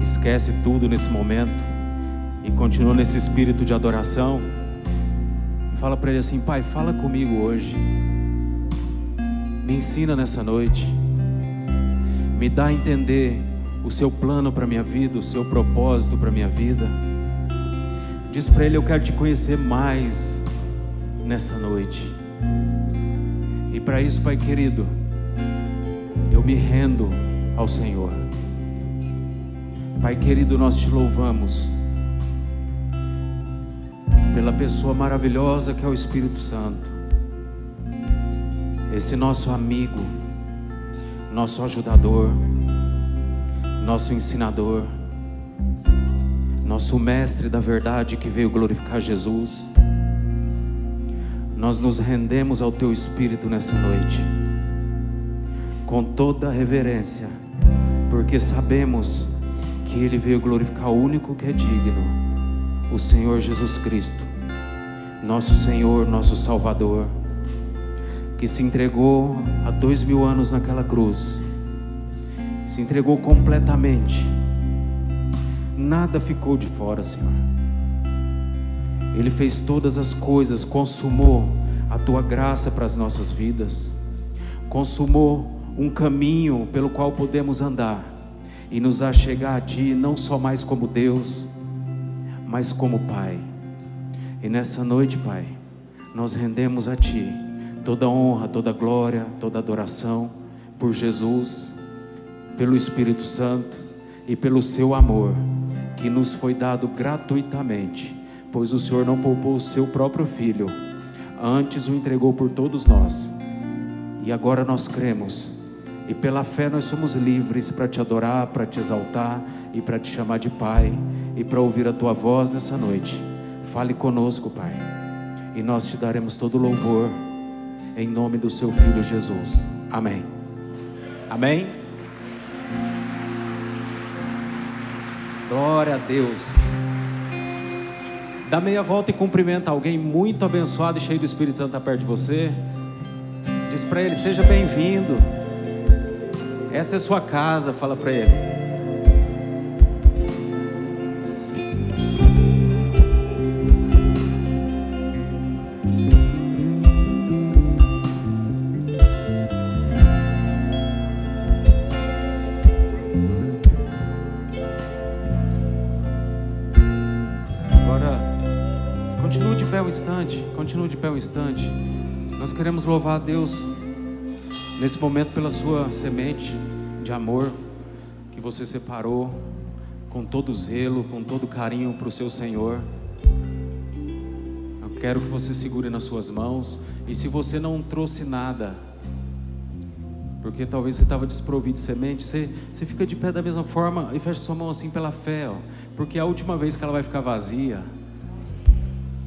esquece tudo nesse momento e continua nesse espírito de adoração. E fala para Ele assim: Pai, fala comigo hoje. Me ensina nessa noite. Me dá a entender o seu plano para a minha vida, o seu propósito para a minha vida. Diz para Ele: eu quero te conhecer mais nessa noite. E para isso, Pai querido, eu me rendo ao Senhor. Pai querido, nós te louvamos pela pessoa maravilhosa que é o Espírito Santo, esse nosso amigo, nosso ajudador, nosso ensinador, nosso mestre da verdade que veio glorificar Jesus. Nós nos rendemos ao Teu Espírito nessa noite, com toda a reverência, porque sabemos que Ele veio glorificar o único que é digno, o Senhor Jesus Cristo, nosso Senhor, nosso Salvador, que se entregou há 2000 anos naquela cruz, se entregou completamente, nada ficou de fora, Senhor. Ele fez todas as coisas, consumou a Tua graça para as nossas vidas, consumou um caminho pelo qual podemos andar e nos achegar a Ti, não só mais como Deus, mas como Pai. E nessa noite, Pai, nós rendemos a Ti toda honra, toda glória, toda adoração por Jesus, pelo Espírito Santo e pelo Seu amor que nos foi dado gratuitamente, pois o Senhor não poupou o Seu próprio Filho, antes o entregou por todos nós. E agora nós cremos, e pela fé nós somos livres para Te adorar, para Te exaltar e para Te chamar de Pai, e para ouvir a Tua voz nessa noite. Fale conosco, Pai, e nós Te daremos todo o louvor, em nome do Seu Filho Jesus. Amém. Amém. Glória a Deus. Dá meia volta e cumprimenta alguém muito abençoado e cheio do Espírito Santo, está perto de você. Diz para ele: seja bem-vindo, essa é sua casa. Fala para ele. Continue de pé um instante. Nós queremos louvar a Deus nesse momento pela sua semente de amor que você separou com todo zelo, com todo carinho para o seu Senhor. Eu quero que você segure nas suas mãos. E se você não trouxe nada, porque talvez você estava desprovido de semente, você fica de pé da mesma forma e fecha sua mão assim pela fé, ó, porque é a última vez que ela vai ficar vazia.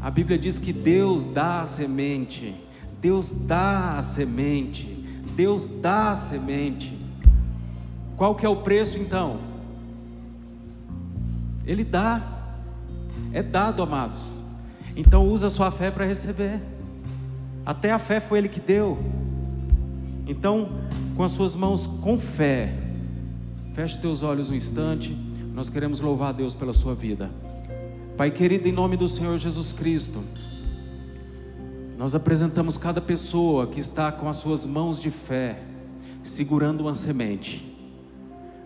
A Bíblia diz que Deus dá a semente, Deus dá a semente, Deus dá a semente. Qual que é o preço então? Ele dá, é dado, amados. Então usa a sua fé para receber. Até a fé foi Ele que deu. Então, com as suas mãos com fé, feche teus olhos um instante. Nós queremos louvar a Deus pela sua vida. Pai querido, em nome do Senhor Jesus Cristo, nós apresentamos cada pessoa que está com as suas mãos de fé, segurando uma semente.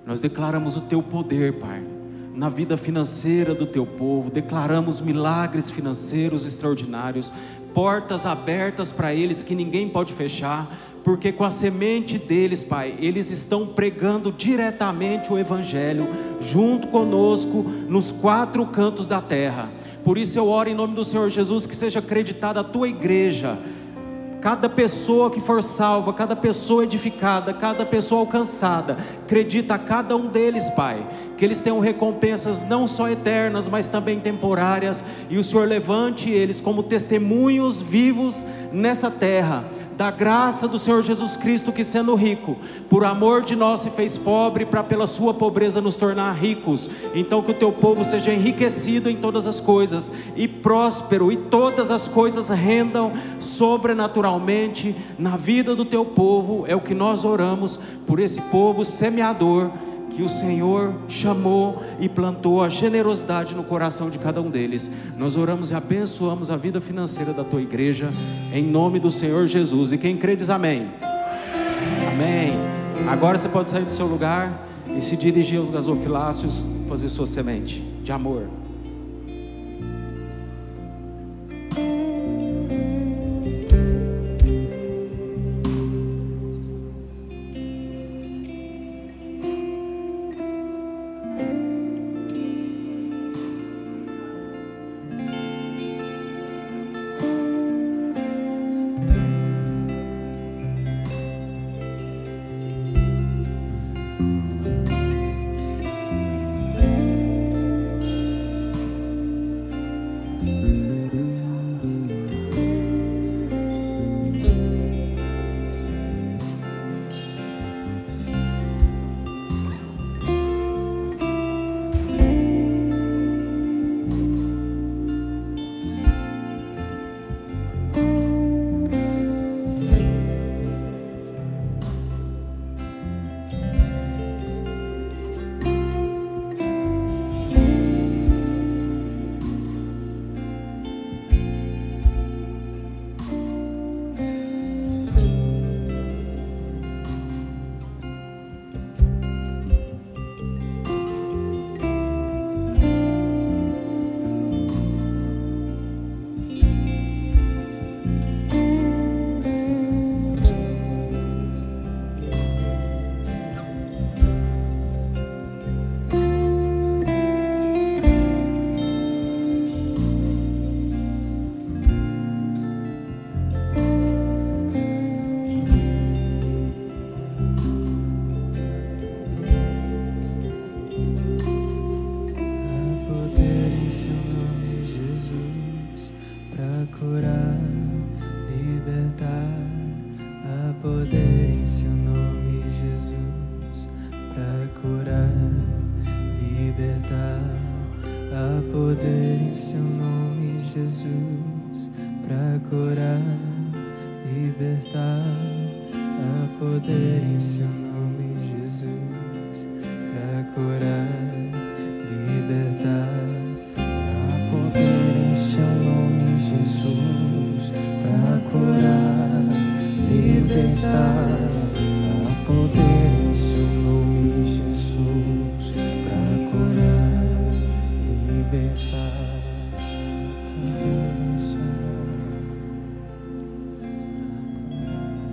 Nós declaramos o Teu poder, Pai, na vida financeira do Teu povo. Declaramos milagres financeiros extraordinários, portas abertas para eles que ninguém pode fechar, porque com a semente deles, Pai, eles estão pregando diretamente o Evangelho, junto conosco, nos 4 cantos da terra. Por isso eu oro em nome do Senhor Jesus, que seja acreditada a Tua igreja, cada pessoa que for salva, cada pessoa edificada, cada pessoa alcançada, acredita a cada um deles, Pai, que eles tenham recompensas não só eternas, mas também temporárias, e o Senhor levante eles como testemunhos vivos nessa terra, da graça do Senhor Jesus Cristo, que sendo rico, por amor de nós se fez pobre, para pela sua pobreza nos tornar ricos. Então que o Teu povo seja enriquecido em todas as coisas, e próspero, e todas as coisas rendam sobrenaturalmente na vida do Teu povo. É o que nós oramos por esse povo semeador, que o Senhor chamou e plantou a generosidade no coração de cada um deles. Nós oramos e abençoamos a vida financeira da tua igreja, em nome do Senhor Jesus. E quem crê diz amém. Amém. Agora você pode sair do seu lugar e se dirigir aos gasofiláceos, fazer sua semente de amor.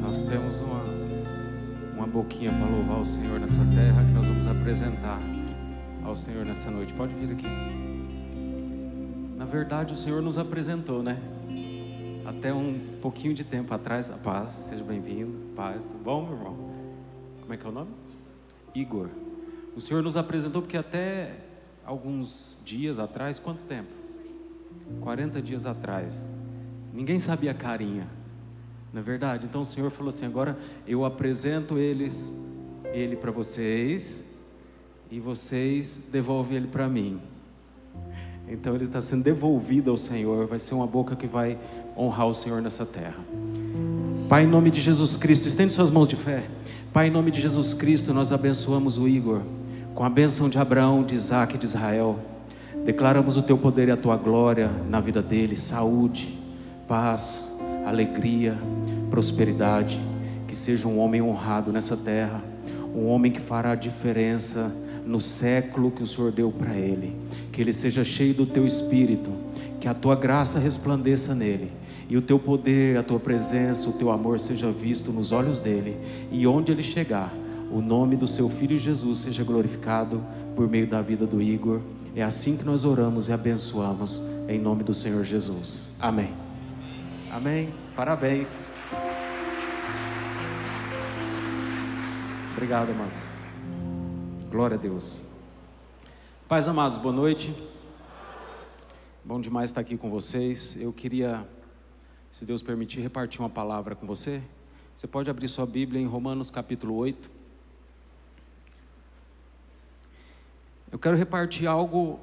Nós temos uma boquinha para louvar o Senhor nessa terra, que nós vamos apresentar ao Senhor nessa noite. Pode vir aqui. Na verdade, o Senhor nos apresentou, né? Até um pouquinho de tempo atrás. A paz, seja bem-vindo. Paz, tudo bom, meu irmão? Como é que é o nome? Igor. O Senhor nos apresentou porque até alguns dias atrás, quanto tempo? 40 dias atrás, ninguém sabia a carinha, não é verdade? Então o Senhor falou assim: agora eu apresento ele para vocês e vocês devolvem ele para mim. Então ele está sendo devolvido ao Senhor, vai ser uma boca que vai honrar o Senhor nessa terra. Pai, em nome de Jesus Cristo, estende suas mãos de fé. Pai, em nome de Jesus Cristo, nós abençoamos o Igor com a bênção de Abraão, de Isaac e de Israel. Declaramos o teu poder e a tua glória na vida dele, saúde, paz, alegria, prosperidade. Que seja um homem honrado nessa terra, um homem que fará a diferença no século que o Senhor deu para ele. Que ele seja cheio do teu espírito, que a tua graça resplandeça nele, e o teu poder, a tua presença, o teu amor seja visto nos olhos dele, e onde ele chegar, o nome do seu filho Jesus seja glorificado por meio da vida do Igor. É assim que nós oramos e abençoamos, em nome do Senhor Jesus. Amém. Amém. Parabéns. Obrigado, amados. Glória a Deus. Pais amados, boa noite. Bom demais estar aqui com vocês. Eu queria, se Deus permitir, repartir uma palavra com você. Você pode abrir sua Bíblia em Romanos capítulo 8. Eu quero repartir algo,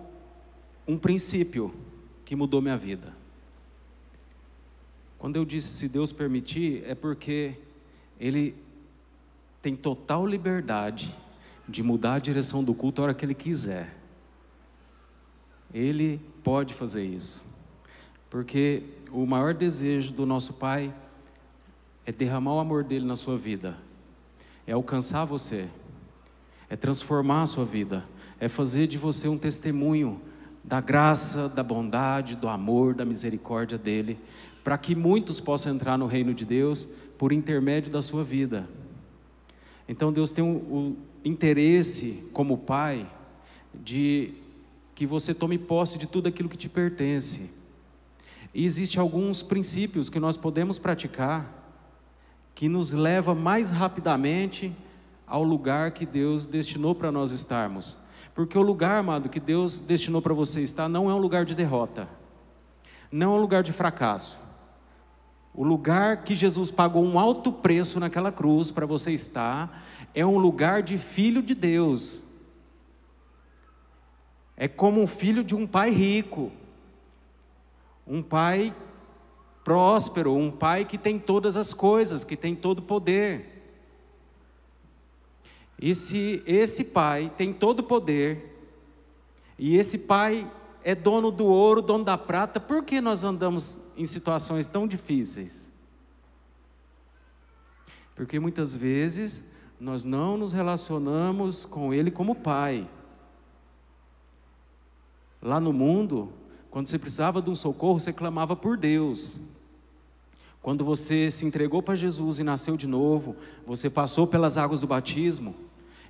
um princípio que mudou minha vida. Quando eu disse se Deus permitir, é porque Ele tem total liberdade de mudar a direção do culto a hora que Ele quiser. Ele pode fazer isso, porque o maior desejo do nosso Pai é derramar o amor dele na sua vida, é alcançar você, é transformar a sua vida, é fazer de você um testemunho da graça, da bondade, do amor, da misericórdia dele, para que muitos possam entrar no reino de Deus por intermédio da sua vida. Então Deus tem o interesse como Pai de que você tome posse de tudo aquilo que te pertence. E existem alguns princípios que nós podemos praticar que nos leva mais rapidamente ao lugar que Deus destinou para nós estarmos. Porque o lugar, amado, que Deus destinou para você estar não é um lugar de derrota, não é um lugar de fracasso. O lugar que Jesus pagou um alto preço naquela cruz para você estar é um lugar de filho de Deus. É como um filho de um pai rico, um pai próspero, um pai que tem todas as coisas, que tem todo o poder. E se esse pai tem todo o poder, e esse pai é dono do ouro, dono da prata, por que nós andamos em situações tão difíceis? Porque muitas vezes nós não nos relacionamos com Ele como Pai. Lá no mundo, quando você precisava de um socorro, você clamava por Deus. Quando você se entregou para Jesus e nasceu de novo, você passou pelas águas do batismo.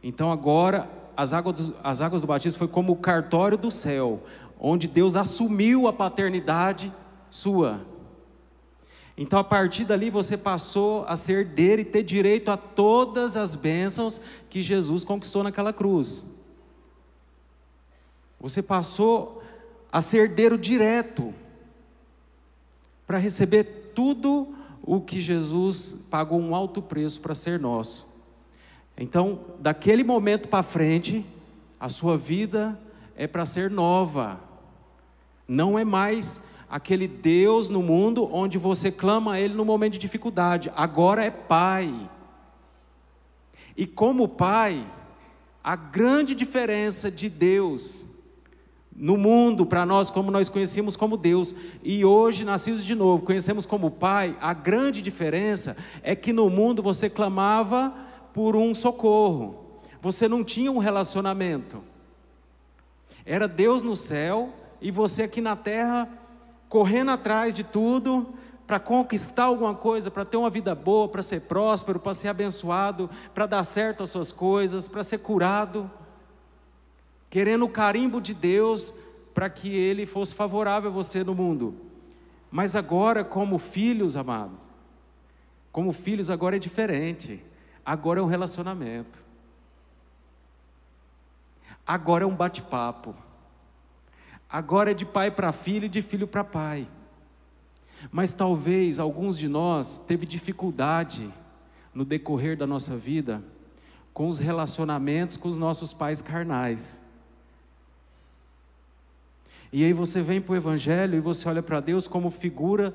Então agora, as águas do batismo foi como o cartório do céu, onde Deus assumiu a paternidade sua. Então a partir dali você passou a ser herdeiro e ter direito a todas as bênçãos que Jesus conquistou naquela cruz. Você passou a ser herdeiro direto, para receber tudo o que Jesus pagou um alto preço para ser nosso. Então, daquele momento para frente, a sua vida é para ser nova. Não é mais aquele Deus no mundo onde você clama a Ele no momento de dificuldade. Agora é Pai. E como Pai, a grande diferença de Deus no mundo, para nós, como nós conhecíamos como Deus, e hoje, nascidos de novo, conhecemos como Pai, a grande diferença é que no mundo você clamava por um socorro, você não tinha um relacionamento, era Deus no céu, e você aqui na terra, correndo atrás de tudo, para conquistar alguma coisa, para ter uma vida boa, para ser próspero, para ser abençoado, para dar certo as suas coisas, para ser curado, querendo o carimbo de Deus para que Ele fosse favorável a você no mundo. Mas agora, como filhos, amados, como filhos agora é diferente. Agora é um relacionamento. Agora é um bate-papo. Agora é de pai para filho e de filho para pai. Mas talvez alguns de nós teve dificuldade no decorrer da nossa vida com os relacionamentos com os nossos pais carnais. E aí você vem para o Evangelho e você olha para Deus como figura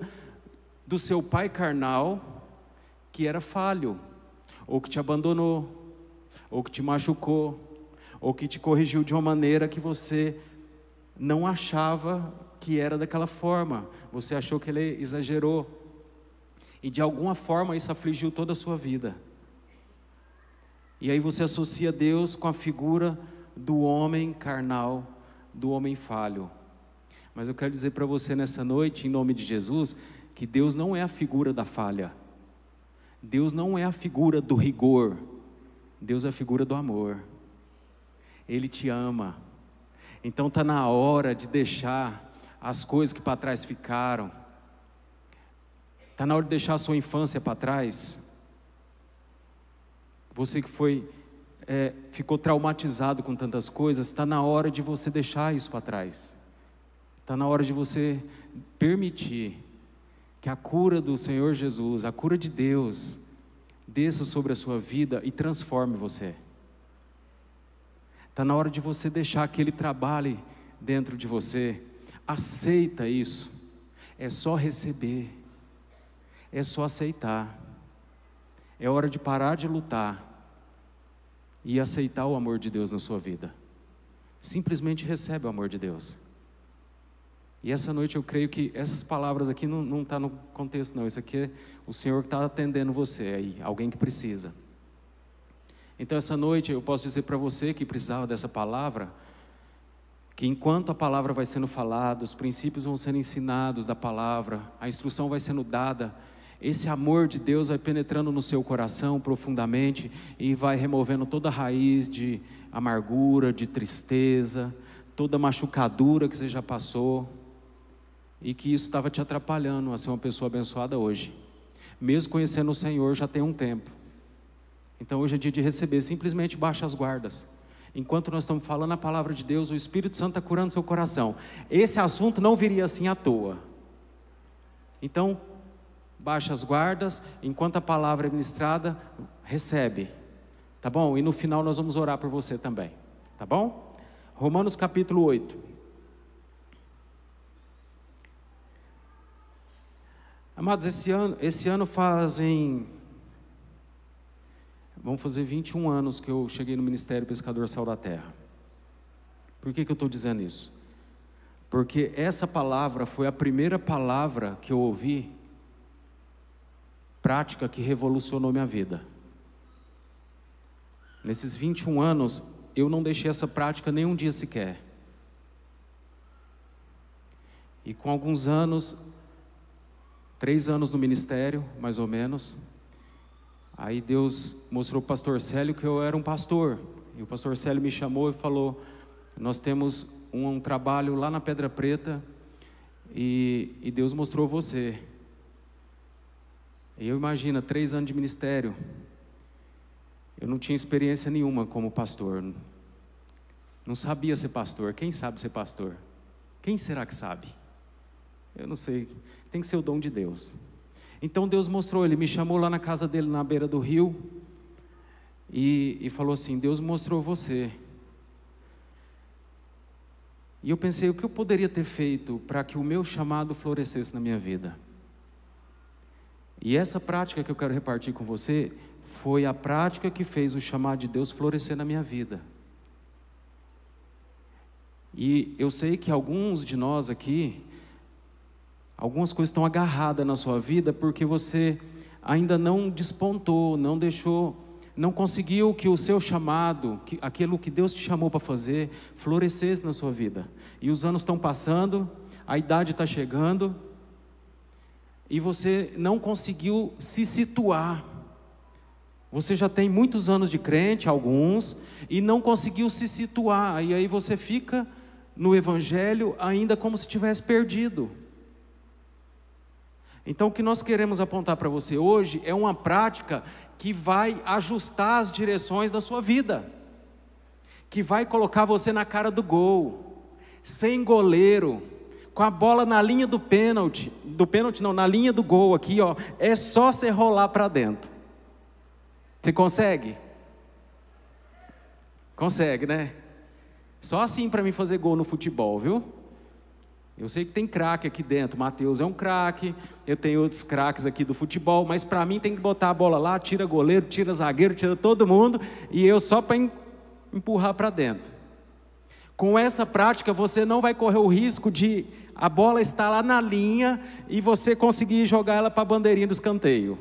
do seu pai carnal, que era falho, ou que te abandonou, ou que te machucou, ou que te corrigiu de uma maneira que você não achava que era daquela forma. Você achou que ele exagerou. E de alguma forma isso afligiu toda a sua vida. E aí você associa Deus com a figura do homem carnal, do homem falho. Mas eu quero dizer para você nessa noite, em nome de Jesus, que Deus não é a figura da falha. Deus não é a figura do rigor. Deus é a figura do amor. Ele te ama. Então está na hora de deixar as coisas que para trás ficaram. Está na hora de deixar a sua infância para trás. Você que ficou traumatizado com tantas coisas, está na hora de você deixar isso para trás. Está na hora de você permitir que a cura do Senhor Jesus, a cura de Deus, desça sobre a sua vida e transforme você. Está na hora de você deixar que Ele trabalhe dentro de você. Aceita isso. É só receber. É só aceitar. É hora de parar de lutar. e aceitar o amor de Deus na sua vida. Simplesmente recebe o amor de Deus. E essa noite eu creio que essas palavras aqui não estão no contexto não. Isso aqui é o Senhor que está atendendo você aí, alguém que precisa. Então essa noite eu posso dizer para você que precisava dessa palavra, que enquanto a palavra vai sendo falada, os princípios vão sendo ensinados da palavra, a instrução vai sendo dada, esse amor de Deus vai penetrando no seu coração profundamente e vai removendo toda a raiz de amargura, de tristeza, toda machucadura que você já passou e que isso estava te atrapalhando a ser uma pessoa abençoada hoje, mesmo conhecendo o Senhor já tem um tempo. Então hoje é dia de receber, simplesmente baixa as guardas. Enquanto nós estamos falando a palavra de Deus, o Espírito Santo está curando seu coração. Esse assunto não viria assim à toa. Então, baixa as guardas, enquanto a palavra é ministrada, recebe. Tá bom? E no final nós vamos orar por você também. Tá bom? Romanos capítulo 8. Amados, esse ano vão fazer 21 anos que eu cheguei no Ministério Pescador Sal da Terra. Por que eu estou dizendo isso? Porque essa palavra foi a primeira palavra que eu ouvi, prática que revolucionou minha vida. Nesses 21 anos, eu não deixei essa prática nem um dia sequer. E com alguns anos, 3 anos no ministério, mais ou menos, aí Deus mostrou para o pastor Célio que eu era um pastor. E o pastor Célio me chamou e falou: nós temos um trabalho lá na Pedra Preta e Deus mostrou você. E eu imagino, 3 anos de ministério, eu não tinha experiência nenhuma como pastor. Não sabia ser pastor. Quem sabe ser pastor? Quem será que sabe? Eu não sei. Tem que ser o dom de Deus. Então Deus mostrou, Ele me chamou lá na casa dele, na beira do rio, e falou assim: Deus mostrou você. E eu pensei, o que eu poderia ter feito para que o meu chamado florescesse na minha vida? E essa prática que eu quero repartir com você, foi a prática que fez o chamado de Deus florescer na minha vida. E eu sei que alguns de nós aqui, algumas coisas estão agarradas na sua vida porque você ainda não despontou, não deixou, não conseguiu que o seu chamado, aquilo que Deus te chamou para fazer, florescesse na sua vida. E os anos estão passando, a idade está chegando, e você não conseguiu se situar. Você já tem muitos anos de crente, alguns, e não conseguiu se situar. E aí você fica no Evangelho ainda como se tivesse perdido. Então o que nós queremos apontar para você hoje é uma prática que vai ajustar as direções da sua vida, que vai colocar você na cara do gol, sem goleiro, com a bola na linha do pênalti não, na linha do gol aqui, ó, é só você rolar para dentro. Você consegue? Consegue, né? Só assim para mim fazer gol no futebol, viu? Eu sei que tem craque aqui dentro, Mateus é um craque, eu tenho outros craques aqui do futebol, mas para mim tem que botar a bola lá, tira goleiro, tira zagueiro, tira todo mundo, e eu só para empurrar para dentro. Com essa prática você não vai correr o risco de a bola estar lá na linha e você conseguir jogar ela para a bandeirinha do escanteio.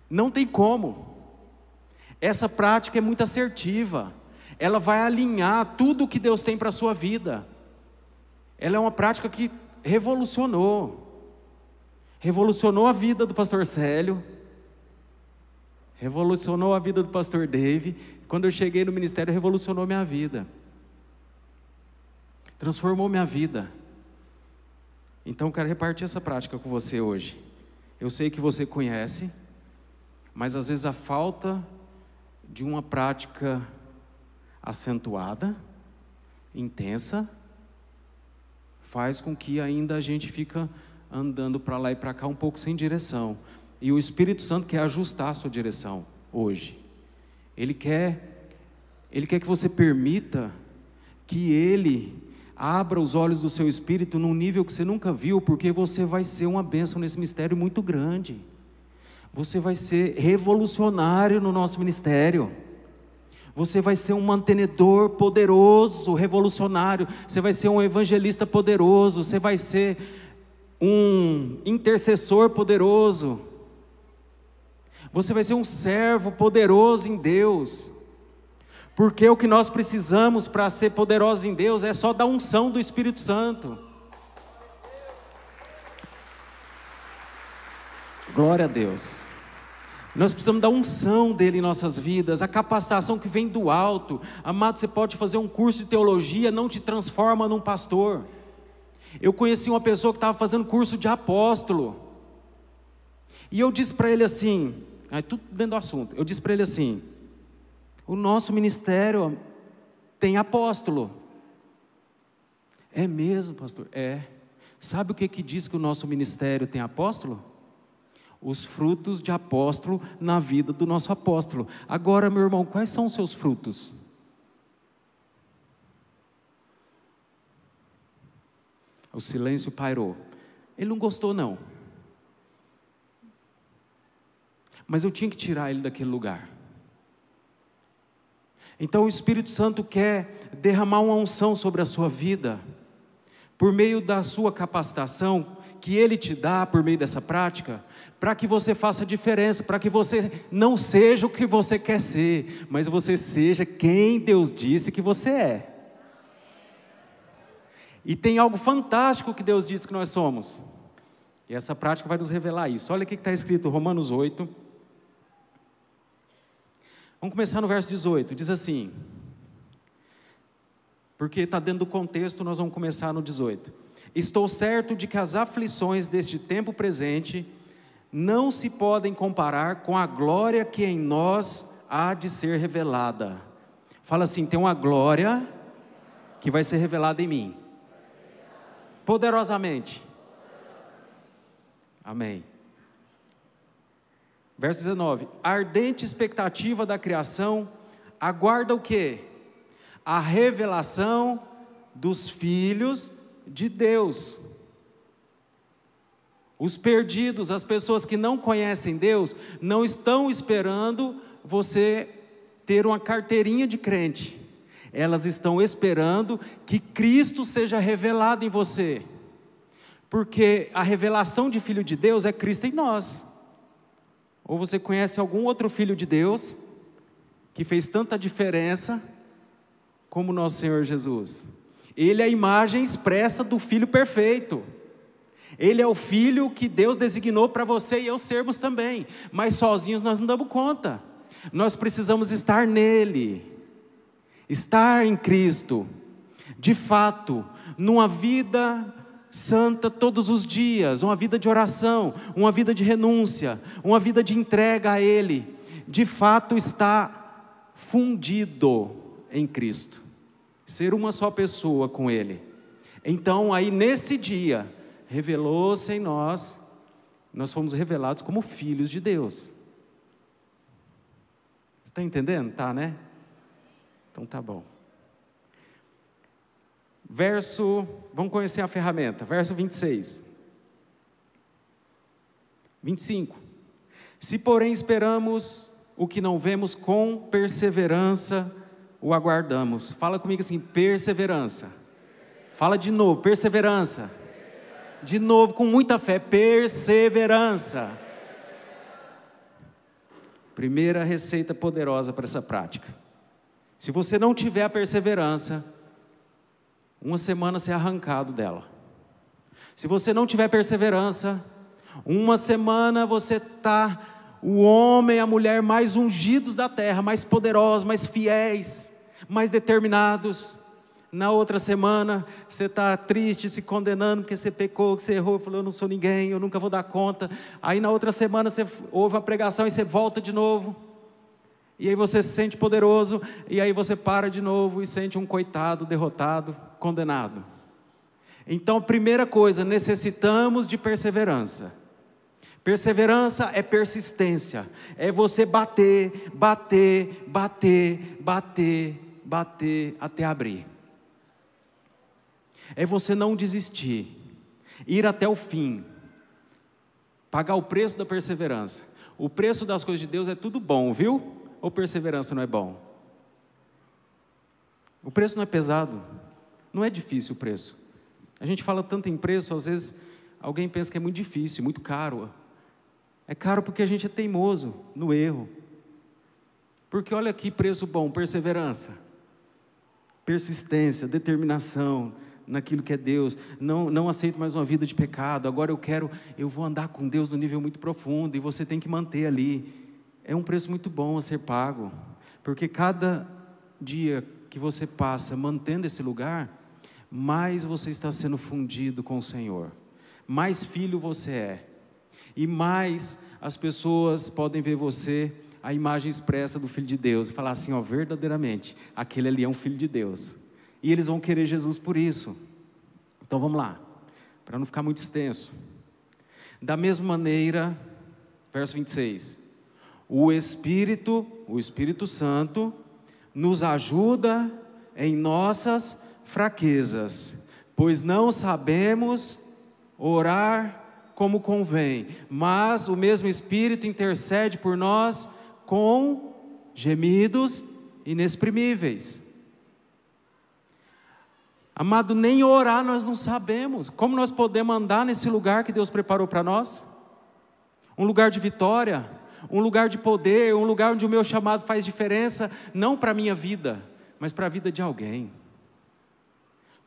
Não tem como. Essa prática é muito assertiva, ela vai alinhar tudo o que Deus tem para a sua vida. Ela é uma prática que revolucionou a vida do pastor Célio, revolucionou a vida do pastor Dave. Quando eu cheguei no ministério, revolucionou minha vida, transformou minha vida. Então eu quero repartir essa prática com você hoje. Eu sei que você conhece, mas às vezes a falta de uma prática acentuada, intensa, faz com que ainda a gente fica andando para lá e para cá um pouco sem direção. E o Espírito Santo quer ajustar a sua direção hoje. Ele quer que você permita que Ele abra os olhos do seu espírito num nível que você nunca viu, porque você vai ser uma bênção nesse ministério muito grande. Você vai ser revolucionário no nosso ministério. Você vai ser um mantenedor poderoso, revolucionário. Você vai ser um evangelista poderoso. Você vai ser um intercessor poderoso. Você vai ser um servo poderoso em Deus. Porque o que nós precisamos para ser poderosos em Deus é só da unção do Espírito Santo. Glória a Deus. Nós precisamos da unção dele em nossas vidas, a capacitação que vem do alto. Amado, você pode fazer um curso de teologia, não te transforma num pastor. Eu conheci uma pessoa que estava fazendo curso de apóstolo, e eu disse para ele assim, tudo dentro do assunto, eu disse para ele assim: o nosso ministério tem apóstolo. É mesmo, pastor? É. Sabe o que diz que o nosso ministério tem apóstolo? Os frutos de apóstolo na vida do nosso apóstolo. Agora, meu irmão, quais são os seus frutos? O silêncio pairou. Ele não gostou, não. Mas eu tinha que tirar ele daquele lugar. Então o Espírito Santo quer derramar uma unção sobre a sua vida, por meio da sua capacitação, que Ele te dá por meio dessa prática, para que você faça diferença, para que você não seja o que você quer ser, mas você seja quem Deus disse que você é. E tem algo fantástico que Deus disse que nós somos, e essa prática vai nos revelar isso. Olha o que está escrito em Romanos 8. Vamos começar no verso 18, diz assim, porque está dentro do contexto, nós vamos começar no 18. Estou certo de que as aflições deste tempo presente não se podem comparar com a glória que em nós há de ser revelada. Fala assim, tem uma glória que vai ser revelada em mim, poderosamente. Amém. Verso 19, a ardente expectativa da criação aguarda o quê? A revelação dos filhos de Deus. Os perdidos, as pessoas que não conhecem Deus, não estão esperando você ter uma carteirinha de crente. Elas estão esperando que Cristo seja revelado em você. Porque a revelação de filho de Deus é Cristo em nós. Ou você conhece algum outro filho de Deus que fez tanta diferença como nosso Senhor Jesus? Ele é a imagem expressa do Filho perfeito. Ele é o Filho que Deus designou para você e eu sermos também. Mas sozinhos nós não damos conta. Nós precisamos estar nele. Estar em Cristo. De fato, numa vida santa todos os dias. Uma vida de oração. Uma vida de renúncia. Uma vida de entrega a Ele. De fato está fundido em Cristo. Ser uma só pessoa com Ele. Então aí nesse dia, revelou-se em nós, nós fomos revelados como filhos de Deus. Você está entendendo? Tá, né? Então tá bom. Vamos conhecer a ferramenta, verso 26. 25. Se porém esperamos o que não vemos, com perseverança o aguardamos. Fala comigo assim, perseverança. Fala de novo, perseverança. De novo, com muita fé, perseverança. Primeira receita poderosa para essa prática. Se você não tiver a perseverança, uma semana você é arrancado dela. Se você não tiver perseverança, uma semana você está o homem e a mulher mais ungidos da terra, mais poderosos, mais fiéis, mais determinados. Na outra semana, você está triste, se condenando porque você pecou, que você errou, falou, eu não sou ninguém, eu nunca vou dar conta. Aí na outra semana você ouve a pregação e você volta de novo. E aí você se sente poderoso, e aí você para de novo e sente um coitado, derrotado, condenado. Então, a primeira coisa, necessitamos de perseverança. Perseverança é persistência, é você bater, bater, bater, bater, bater até abrir. É você não desistir, ir até o fim, pagar o preço da perseverança. O preço das coisas de Deus é tudo bom, viu? Ou perseverança não é bom? O preço não é pesado, não é difícil o preço. A gente fala tanto em preço, às vezes alguém pensa que é muito difícil, muito caro. É caro porque a gente é teimoso no erro. Porque olha aqui, preço bom: perseverança, persistência, determinação naquilo que é Deus. Não aceito mais uma vida de pecado. Agora eu vou andar com Deus no nível muito profundo, e você tem que manter ali. É um preço muito bom a ser pago, porque cada dia que você passa mantendo esse lugar, mais você está sendo fundido com o Senhor, mais filho você é, e mais as pessoas podem ver você, a imagem expressa do Filho de Deus, e falar assim: ó, verdadeiramente, aquele ali é um Filho de Deus, e eles vão querer Jesus por isso. Então vamos lá, para não ficar muito extenso. Da mesma maneira, verso 26, o Espírito Santo nos ajuda em nossas fraquezas, pois não sabemos orar como convém, mas o mesmo Espírito intercede por nós com gemidos inexprimíveis. Amado, nem orar nós não sabemos. Como nós podemos andar nesse lugar que Deus preparou para nós? Um lugar de vitória, um lugar de poder, um lugar onde o meu chamado faz diferença, não para a minha vida, mas para a vida de alguém.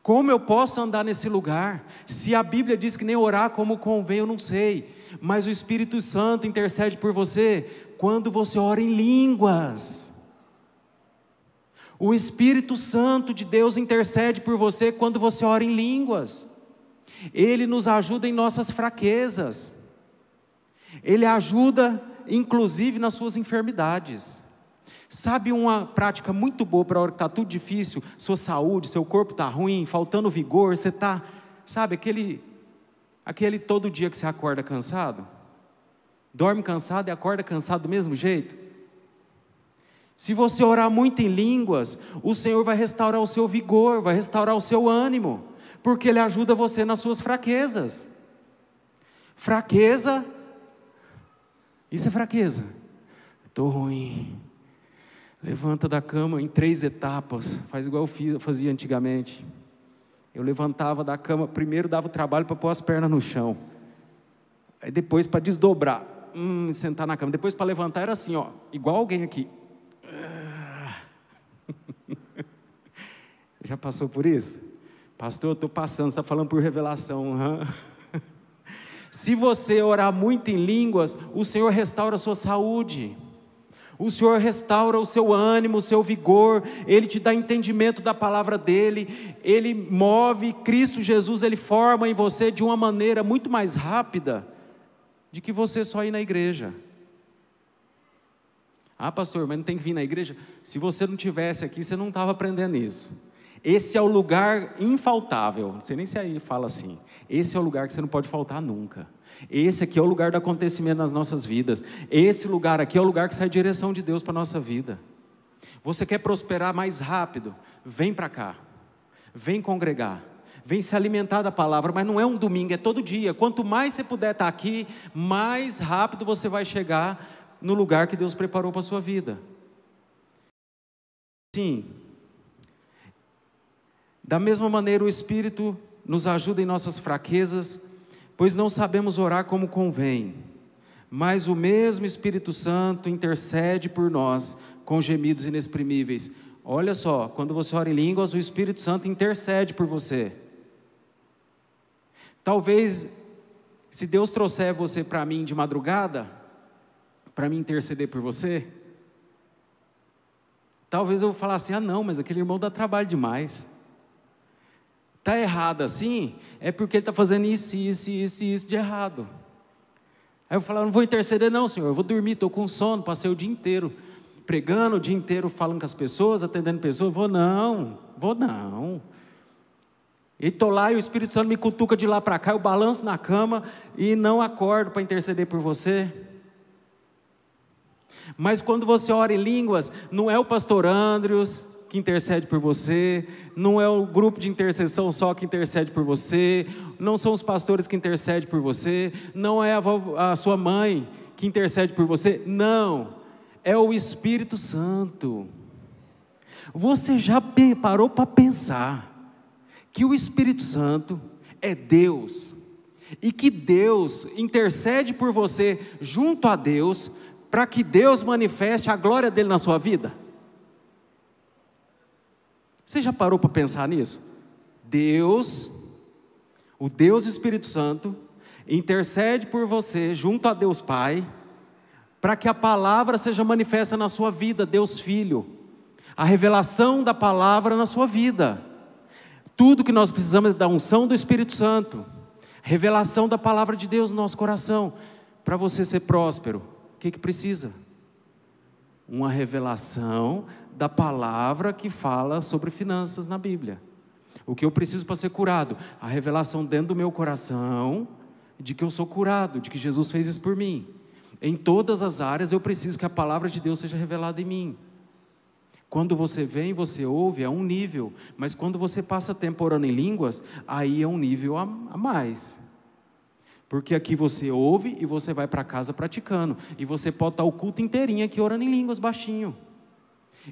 Como eu posso andar nesse lugar? Se a Bíblia diz que nem orar como convém, eu não sei, mas o Espírito Santo intercede por você quando você ora em línguas. O Espírito Santo de Deus intercede por você quando você ora em línguas. Ele nos ajuda em nossas fraquezas. Ele ajuda inclusive nas suas enfermidades. Sabe uma prática muito boa para a hora que está tudo difícil, sua saúde, seu corpo está ruim, faltando vigor, você está, sabe, aquele todo dia que você acorda cansado, dorme cansado e acorda cansado do mesmo jeito? Se você orar muito em línguas, o Senhor vai restaurar o seu vigor, vai restaurar o seu ânimo, porque Ele ajuda você nas suas fraquezas. Fraqueza, isso é fraqueza. Estou ruim. Levanta da cama em 3 etapas, faz igual eu fazia antigamente. Eu levantava da cama, primeiro dava o trabalho para pôr as pernas no chão, aí depois para desdobrar, sentar na cama, depois para levantar era assim, ó, igual alguém aqui. Já passou por isso? Pastor, eu estou passando, você está falando por revelação. Se você orar muito em línguas, o Senhor restaura a sua saúde, o Senhor restaura o seu ânimo, o seu vigor, Ele te dá entendimento da palavra dEle, Ele move, Cristo Jesus, Ele forma em você de uma maneira muito mais rápida, de que você só ir na igreja. Ah, pastor, mas não tem que vir na igreja? Se você não tivesse aqui, você não estava aprendendo isso. Esse é o lugar infaltável, não sei nem se aí fala assim, esse é o lugar que você não pode faltar nunca. Esse aqui é o lugar do acontecimento nas nossas vidas. Esse lugar aqui é o lugar que sai a direção de Deus para a nossa vida. Você quer prosperar mais rápido? Vem para cá, vem congregar, vem se alimentar da palavra, mas não é um domingo, é todo dia. Quanto mais você puder estar aqui, mais rápido você vai chegar no lugar que Deus preparou para a sua vida. Sim. Da mesma maneira, o Espírito nos ajuda em nossas fraquezas, pois não sabemos orar como convém, mas o mesmo Espírito Santo intercede por nós com gemidos inexprimíveis. Olha só, quando você ora em línguas, o Espírito Santo intercede por você. Talvez, se Deus trouxer você para mim de madrugada, para mim interceder por você, talvez eu vou falar assim: ah não, mas aquele irmão dá trabalho demais. Está errado assim, é porque ele está fazendo isso de errado. Aí eu falo: não vou interceder não, Senhor, eu vou dormir, estou com sono, passei o dia inteiro pregando, o dia inteiro falando com as pessoas, atendendo pessoas. Vou não. E estou lá e o Espírito Santo me cutuca de lá para cá, eu balanço na cama e não acordo para interceder por você. Mas quando você ora em línguas, não é o pastor Andrews que intercede por você, não é o grupo de intercessão só que intercede por você, não são os pastores que intercedem por você, não é a sua mãe que intercede por você, não, é o Espírito Santo. Você já parou para pensar que o Espírito Santo é Deus, e que Deus intercede por você junto a Deus, para que Deus manifeste a glória dele na sua vida? Você já parou para pensar nisso? Deus, o Deus Espírito Santo, intercede por você junto a Deus Pai, para que a palavra seja manifesta na sua vida, Deus Filho, a revelação da palavra na sua vida. Tudo que nós precisamos é da unção do Espírito Santo, revelação da palavra de Deus no nosso coração. Para você ser próspero, o que precisa? Uma revelação da palavra que fala sobre finanças na Bíblia. O que eu preciso para ser curado? A revelação dentro do meu coração de que eu sou curado, de que Jesus fez isso por mim. Em todas as áreas eu preciso que a palavra de Deus seja revelada em mim. Quando você vem, você ouve, é um nível. Mas quando você passa tempo orando em línguas, aí é um nível a mais. Porque aqui você ouve e você vai para casa praticando. E você pode estar o culto inteirinho aqui orando em línguas baixinho.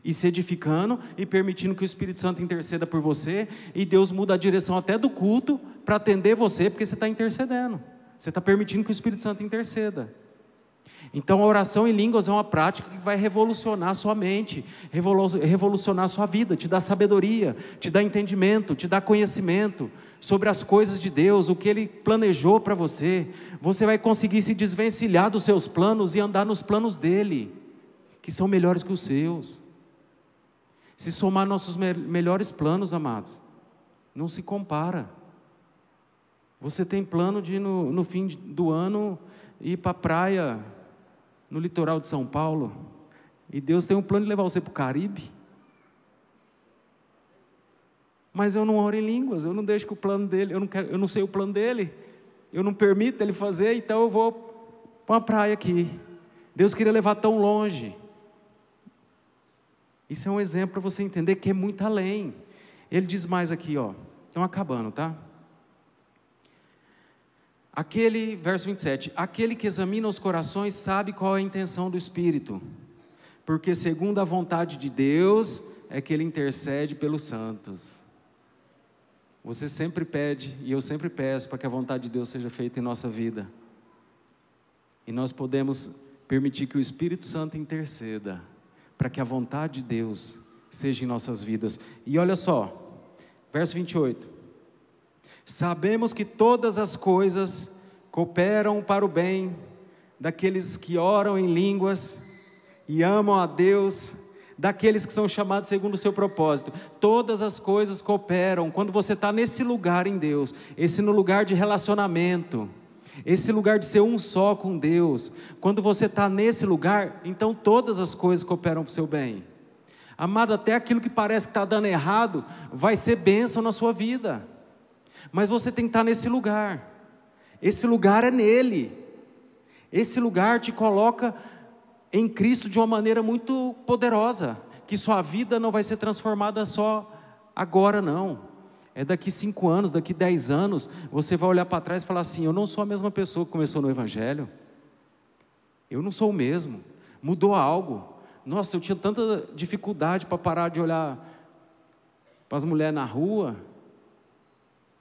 E se edificando e permitindo que o Espírito Santo interceda por você. E Deus muda a direção até do culto para atender você, porque você está intercedendo. Você está permitindo que o Espírito Santo interceda. Então a oração em línguas é uma prática que vai revolucionar a sua mente, revolucionar a sua vida, te dá sabedoria, te dá entendimento, te dá conhecimento sobre as coisas de Deus, o que Ele planejou para você. Você vai conseguir se desvencilhar dos seus planos e andar nos planos dEle, que são melhores que os seus. Se somar nossos melhores planos, amados, não se compara. Você tem plano de no fim do ano ir para a praia no litoral de São Paulo, e Deus tem um plano de levar você para o Caribe, mas eu não oro em línguas, eu não deixo que o plano dele, eu não sei o plano dele, eu não permito ele fazer, então eu vou para uma praia aqui. Deus queria levar tão longe. Isso é um exemplo para você entender que é muito além. Ele diz mais aqui, estão acabando, tá? Verso 27, aquele que examina os corações sabe qual é a intenção do Espírito, porque segundo a vontade de Deus é que Ele intercede pelos santos. Você sempre pede, e eu sempre peço, para que a vontade de Deus seja feita em nossa vida. E nós podemos permitir que o Espírito Santo interceda, para que a vontade de Deus seja em nossas vidas. E olha só, verso 28. Sabemos que todas as coisas cooperam para o bem daqueles que oram em línguas e amam a Deus, daqueles que são chamados segundo o seu propósito. Todas as coisas cooperam. Quando você está nesse lugar em Deus, esse no lugar de relacionamento, esse lugar de ser um só com Deus, quando você está nesse lugar, então todas as coisas cooperam para o seu bem. Amado, até aquilo que parece que está dando errado, vai ser bênção na sua vida. Mas você tem que estar nesse lugar. Esse lugar é nele. Esse lugar te coloca em Cristo de uma maneira muito poderosa. Que sua vida não vai ser transformada só agora, não. É daqui 5 anos, daqui 10 anos, você vai olhar para trás e falar assim: eu não sou a mesma pessoa que começou no Evangelho. Eu não sou o mesmo. Mudou algo. Nossa, eu tinha tanta dificuldade para parar de olhar para as mulheres na rua.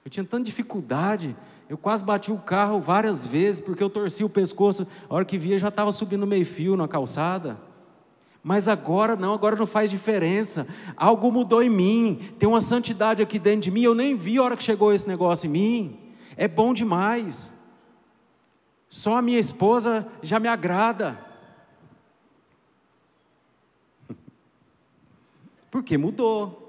Eu tinha tanta dificuldade, eu quase bati o carro várias vezes, porque eu torci o pescoço, a hora que via já estava subindo meio fio na calçada. Mas agora não faz diferença, algo mudou em mim, tem uma santidade aqui dentro de mim, eu nem vi a hora que chegou esse negócio em mim, é bom demais, só a minha esposa já me agrada, porque mudou.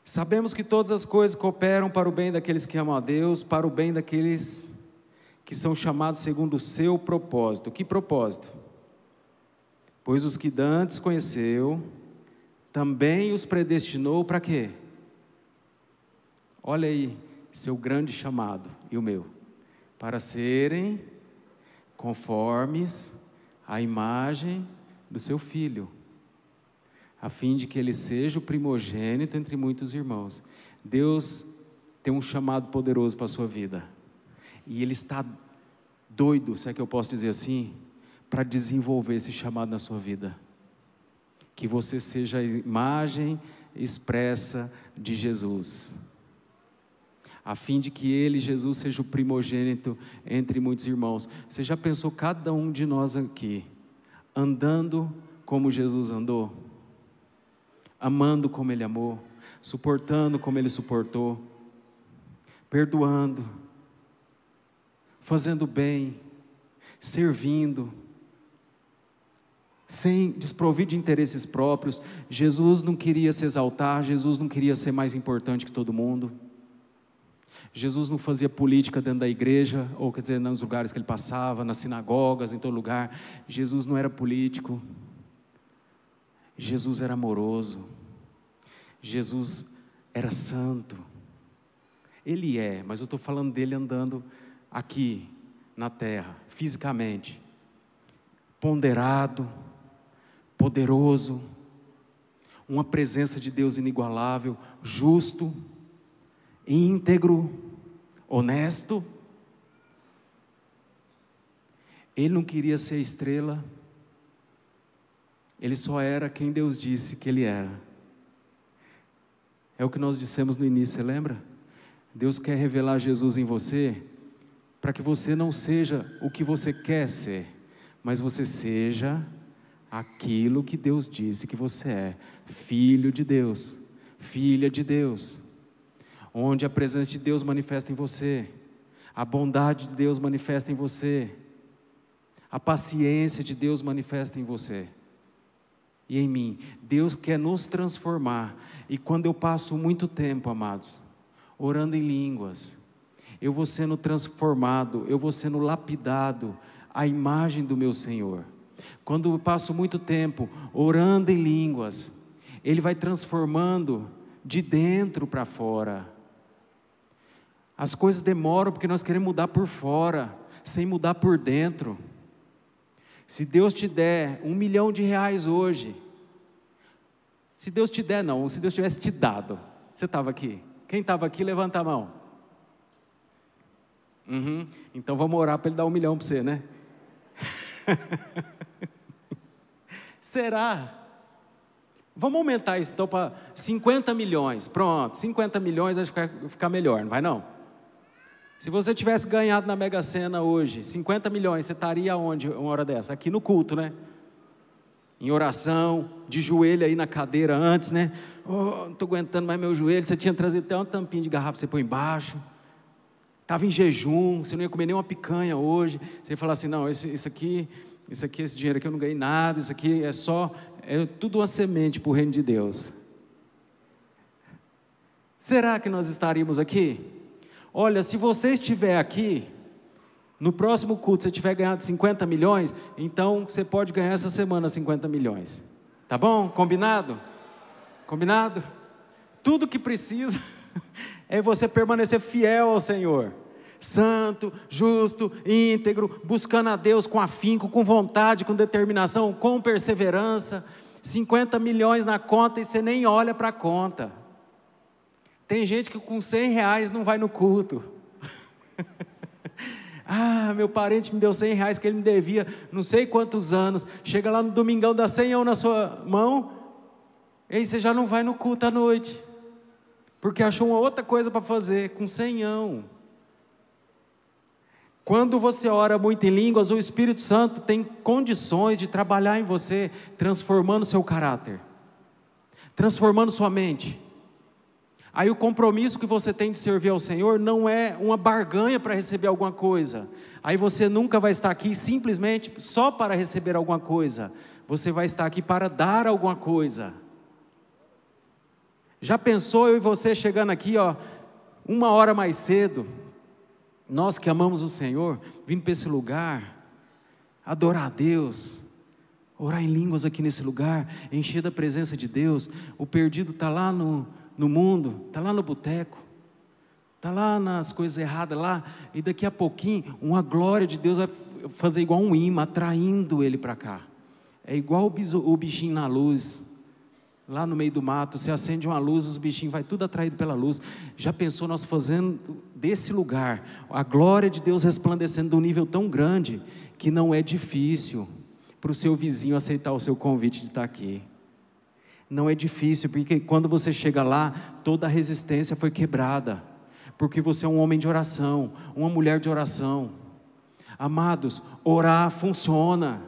Sabemos que todas as coisas cooperam para o bem daqueles que amam a Deus, para o bem daqueles que são chamados segundo o seu propósito. Que propósito? Pois os que dantes conheceu, também os predestinou para quê? Olha aí, seu grande chamado e o meu. Para serem conformes à imagem do seu Filho, a fim de que ele seja o primogênito entre muitos irmãos. Deus tem um chamado poderoso para a sua vida, e Ele está doido, se é que eu posso dizer assim, para desenvolver esse chamado na sua vida. que você seja a imagem expressa de Jesus, a fim de que Ele, Jesus, seja o primogênito entre muitos irmãos. Você já pensou cada um de nós aqui, andando como Jesus andou? Amando como Ele amou, suportando como Ele suportou, perdoando, fazendo bem, servindo, sem desprovido de interesses próprios. Jesus não queria se exaltar, Jesus não queria ser mais importante que todo mundo. Jesus não fazia política dentro da igreja, ou quer dizer, nos lugares que Ele passava, nas sinagogas, em todo lugar. Jesus não era político. Jesus era amoroso. Jesus era santo. Ele é, mas eu estou falando dele andando aqui na terra, fisicamente. Ponderado, poderoso, uma presença de Deus inigualável, justo, íntegro, honesto. Ele não queria ser estrela, ele só era quem Deus disse que ele era. É o que nós dissemos no início, você lembra? Deus quer revelar Jesus em você, para que você não seja o que você quer ser, mas você seja aquilo que Deus disse que você é, filho de Deus, filha de Deus, onde a presença de Deus manifesta em você, a bondade de Deus manifesta em você, a paciência de Deus manifesta em você e em mim. Deus quer nos transformar, e quando eu passo muito tempo, amados, orando em línguas, eu vou sendo transformado, eu vou sendo lapidado à imagem do meu Senhor. Quando eu passo muito tempo orando em línguas, Ele vai transformando de dentro para fora. As coisas demoram porque nós queremos mudar por fora, sem mudar por dentro. Se Deus te der R$1 milhão hoje, se Deus te der não, se Deus tivesse te dado, você estava aqui? Quem estava aqui, levanta a mão. Então vamos orar para Ele dar R$1 milhão para você, né? Será? Vamos aumentar isso então para 50 milhões. Pronto, 50 milhões acho que vai ficar melhor, não vai não? Se você tivesse ganhado na Mega Sena hoje, 50 milhões, você estaria onde uma hora dessa? Aqui no culto, né? Em oração, de joelho aí na cadeira antes, né? Oh, não estou aguentando mais meu joelho. Você tinha trazido até uma tampinha de garrafa para você pôr embaixo. Estava em jejum, você não ia comer nem uma picanha hoje. Você ia falar assim, não, isso aqui, esse dinheiro aqui eu não ganhei nada, isso aqui é tudo uma semente para o reino de Deus. Será que nós estaríamos aqui? Olha, se você estiver aqui, no próximo culto você tiver ganhado 50 milhões, então você pode ganhar essa semana 50 milhões. Tá bom? Combinado? Combinado? Tudo que precisa é você permanecer fiel ao Senhor. Santo, justo, íntegro, buscando a Deus com afinco, com vontade, com determinação, com perseverança. 50 milhões na conta e você nem olha para a conta. Tem gente que com R$100 não vai no culto. Ah, meu parente me deu R$100 que ele me devia não sei quantos anos. Chega lá no domingão, dá 100 na sua mão, e aí você já não vai no culto à noite, porque achou uma outra coisa para fazer com 100. Quando você ora muito em línguas, o Espírito Santo tem condições de trabalhar em você, transformando seu caráter, transformando sua mente. Aí o compromisso que você tem de servir ao Senhor não é uma barganha para receber alguma coisa. Aí você nunca vai estar aqui simplesmente só para receber alguma coisa. Você vai estar aqui para dar alguma coisa. Já pensou eu e você chegando aqui, ó, 1 hora mais cedo, nós que amamos o Senhor, vindo para esse lugar, adorar a Deus, orar em línguas aqui nesse lugar, encher da presença de Deus. O perdido está lá no mundo, está lá no boteco, está lá nas coisas erradas lá, e daqui a pouquinho, uma glória de Deus vai fazer igual um imã, atraindo ele para cá. É igual o bichinho na luz, lá no meio do mato, você acende uma luz, os bichinhos vai tudo atraído pela luz. Já pensou nós fazendo desse lugar, a glória de Deus resplandecendo de um nível tão grande, que não é difícil para o seu vizinho aceitar o seu convite de estar aqui. Não é difícil, porque quando você chega lá, toda a resistência foi quebrada, porque você é um homem de oração, uma mulher de oração. Amados, orar funciona,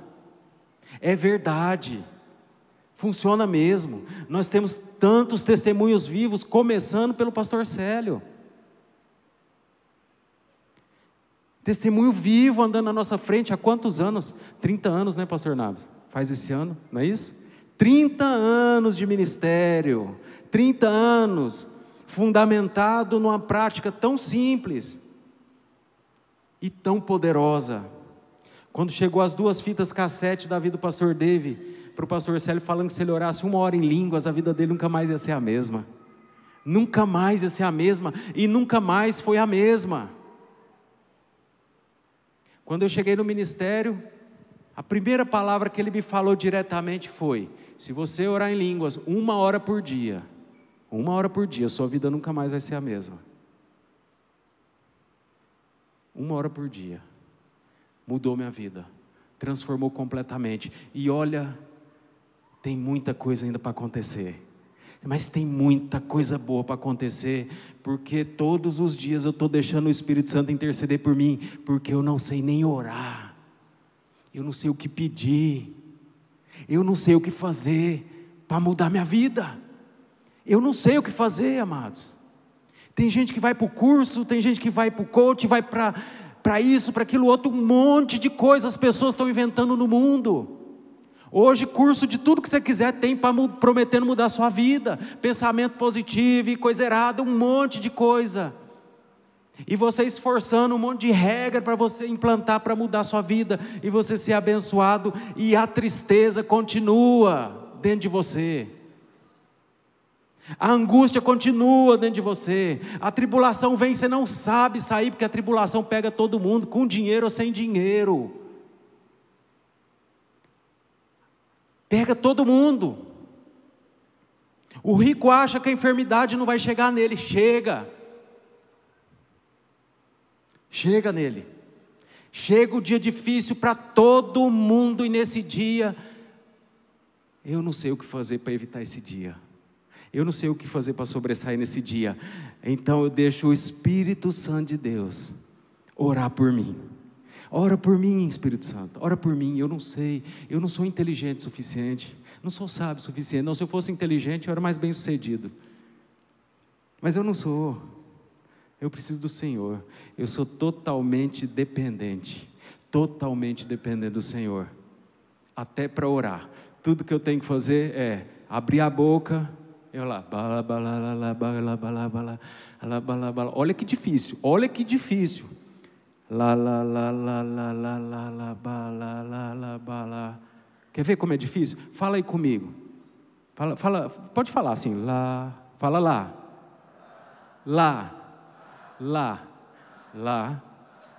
é verdade, funciona mesmo. Nós temos tantos testemunhos vivos, começando pelo pastor Célio. Testemunho vivo andando na nossa frente há quantos anos? 30 anos, né, pastor Nabs? Faz esse ano, não é isso? 30 anos de ministério, 30 anos fundamentado numa prática tão simples e tão poderosa. Quando chegou as 2 fitas cassete da vida do pastor Dave, para o pastor Célio, falando que se ele orasse 1 hora em línguas, a vida dele nunca mais ia ser a mesma. Nunca mais ia ser a mesma, e nunca mais foi a mesma. Quando eu cheguei no ministério, a primeira palavra que ele me falou diretamente foi: se você orar em línguas 1 hora por dia, 1 hora por dia, sua vida nunca mais vai ser a mesma. 1 hora por dia. Mudou minha vida, transformou completamente. E olha, tem muita coisa ainda para acontecer. Mas tem muita coisa boa para acontecer, porque todos os dias eu estou deixando o Espírito Santo interceder por mim, porque eu não sei nem orar, eu não sei o que pedir, eu não sei o que fazer para mudar minha vida, eu não sei o que fazer, amados. Tem gente que vai para o curso, tem gente que vai para o coach, vai para isso, para aquilo outro, um monte de coisas as pessoas estão inventando no mundo. Hoje, curso de tudo que você quiser tem prometendo mudar a sua vida, pensamento positivo e coisa errada, um monte de coisa. E você esforçando um monte de regra para você implantar para mudar a sua vida, e você ser abençoado, e a tristeza continua dentro de você. A angústia continua dentro de você, a tribulação vem, você não sabe sair, porque a tribulação pega todo mundo, com dinheiro ou sem dinheiro. Pega todo mundo. O rico acha que a enfermidade não vai chegar nele. Chega nele. Chega o dia difícil para todo mundo, e nesse dia, eu não sei o que fazer para evitar esse dia. Eu não sei o que fazer para sobressair nesse dia. Então eu deixo o Espírito Santo de Deus orar por mim. Ora por mim, Espírito Santo, ora por mim. Eu não sei, eu não sou inteligente o suficiente, não sou sábio o suficiente. Não, se eu fosse inteligente eu era mais bem sucedido, mas eu não sou. Eu preciso do Senhor, eu sou totalmente dependente do Senhor, até para orar. Tudo que eu tenho que fazer é abrir a boca, eu lá, olha que difícil, lá, lá, lá, lá, lá, lá, lá, lá, lá, lá, lá, lá. Quer ver como é difícil? Fala aí comigo. Fala, pode falar assim, lá, fala lá. Lá, lá, lá,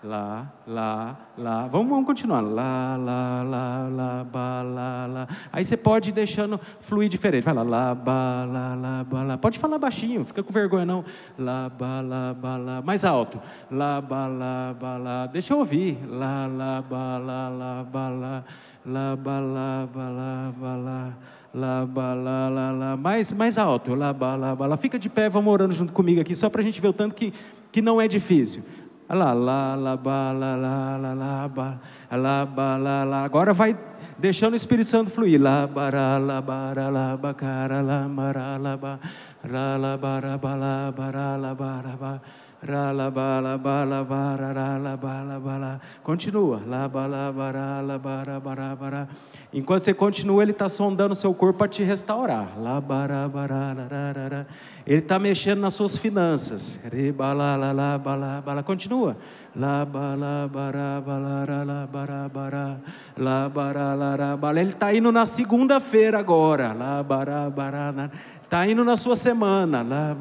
lá, lá, lá. Vamos continuar. Lá, lá, lá, lá, ba, lá, lá. Aí você pode ir deixando fluir diferente. Vai lá, lá, ba, lá, ba, lá. Pode falar baixinho, fica com vergonha não. Lá, ba, lá. Mais alto. Lá, ba, lá. Deixa eu ouvir. Lá, ba, lá, ba, lá. Lá, ba, lá, ba, lá. Lá, ba, lá. Mais alto. Lá, ba, lá. Fica de pé, vamos orando junto comigo aqui, só para a gente ver o tanto que não é difícil. Lá, ba, lá, ba, lá. Agora vai deixando o Espírito Santo fluir. Lá, bara, lá, cara, lá, mara, lá, ba, ra, lá, bara, ba, lá, bara, ra, lá, bara. Continua. Lá, bara. Enquanto você continua, Ele está sondando o seu corpo para te restaurar. Lá, bara, Ele está mexendo nas suas finanças. Continua. Lá, bara. Ele está indo na segunda-feira agora. Lá, bara. Está indo na sua semana. Lá,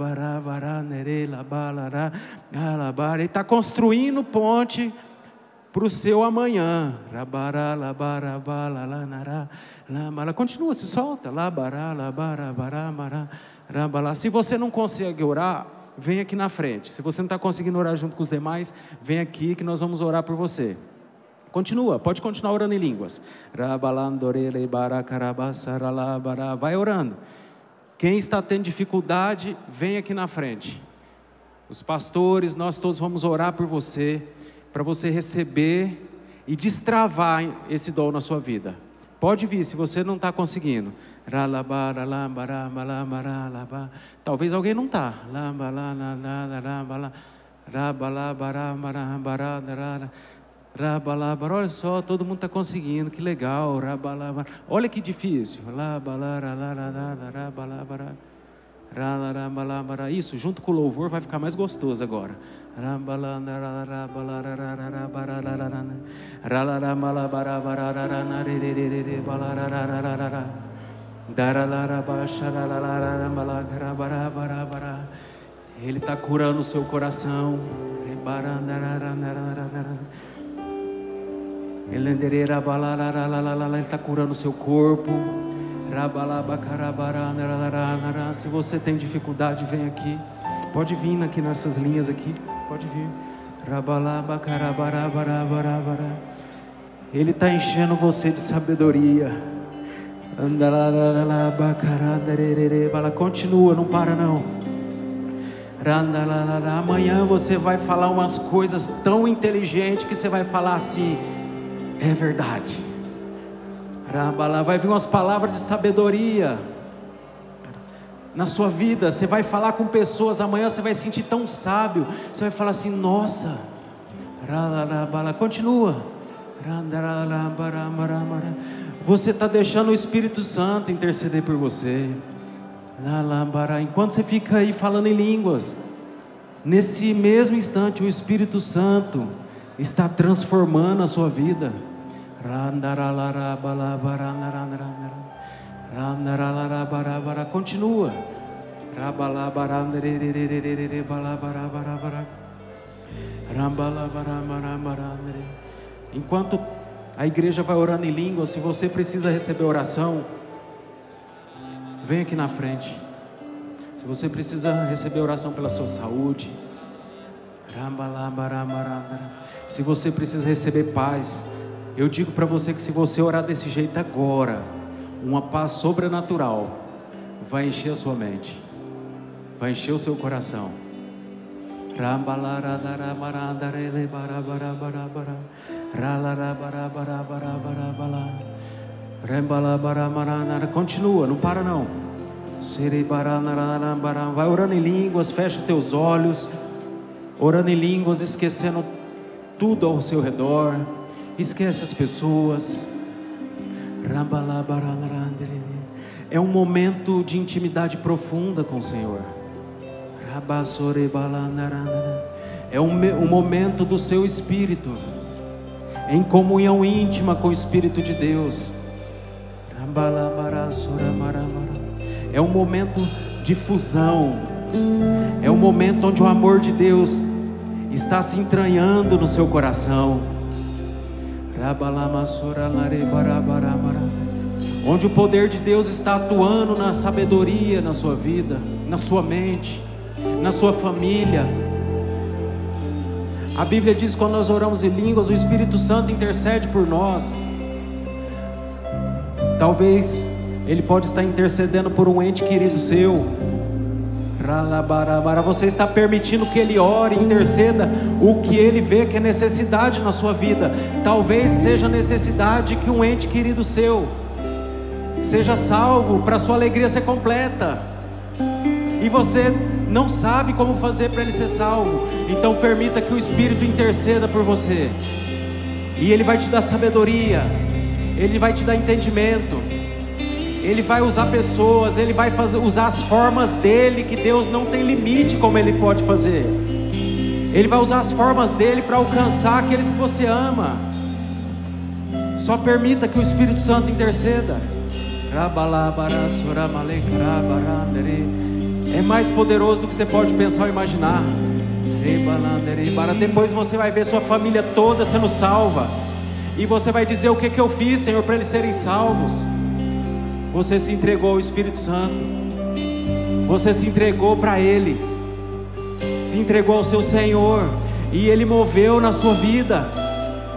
bara, Ele está construindo ponte para o seu amanhã. Continua, se solta. Se você não consegue orar, vem aqui na frente. Se você não está conseguindo orar junto com os demais, vem aqui que nós vamos orar por você. Continua, pode continuar orando em línguas. Vai orando. Quem está tendo dificuldade, vem aqui na frente. Os pastores, nós todos vamos orar por você, para você receber e destravar esse dom na sua vida. Pode vir, se você não está conseguindo. Talvez alguém não está. Olha só, todo mundo está conseguindo, que legal. Olha que difícil. Isso, junto com o louvor vai ficar mais gostoso agora. Ele está curando o seu coração. Ele está curando o seu corpo. Se você tem dificuldade, vem aqui. Pode vir aqui nessas linhas aqui. Pode vir. Ele está enchendo você de sabedoria. Continua, não para não. Amanhã você vai falar umas coisas tão inteligentes que você vai falar assim: é verdade. Vai vir umas palavras de sabedoria na sua vida. Você vai falar com pessoas, amanhã você vai se sentir tão sábio. Você vai falar assim: nossa. Continua. Você está deixando o Espírito Santo interceder por você. Enquanto você fica aí falando em línguas, nesse mesmo instante o Espírito Santo está transformando a sua vida. Continua. Enquanto a igreja vai orando em línguas, se você precisa receber oração, vem aqui na frente. Se você precisa receber oração pela sua saúde, se você precisa receber paz, eu digo para você que se você orar desse jeito agora, uma paz sobrenatural vai encher a sua mente, vai encher o seu coração. Continua, não para não. Vai orando em línguas, fecha os teus olhos, orando em línguas, esquecendo tudo ao seu redor. Esquece as pessoas. É um momento de intimidade profunda com o Senhor. É um momento do seu espírito em comunhão íntima com o Espírito de Deus. É um momento de fusão. É um momento onde o amor de Deus está se entranhando no seu coração. Onde o poder de Deus está atuando na sabedoria na sua vida, na sua mente, na sua família. A Bíblia diz que quando nós oramos em línguas, o Espírito Santo intercede por nós. Talvez Ele pode estar intercedendo por um ente querido seu. Você está permitindo que Ele ore, interceda o que Ele vê que é necessidade na sua vida. Talvez seja necessidade que um ente querido seu seja salvo, para a sua alegria ser completa, e você não sabe como fazer para ele ser salvo. Então permita que o Espírito interceda por você, e Ele vai te dar sabedoria, Ele vai te dar entendimento, Ele vai usar pessoas, Ele vai usar as formas dEle, que Deus não tem limite como Ele pode fazer. Ele vai usar as formas dEle para alcançar aqueles que você ama. Só permita que o Espírito Santo interceda. É mais poderoso do que você pode pensar ou imaginar. Depois você vai ver sua família toda sendo salva, e você vai dizer: o que eu fiz, Senhor, para eles serem salvos? Você se entregou ao Espírito Santo, você se entregou para Ele, se entregou ao seu Senhor, e Ele moveu na sua vida.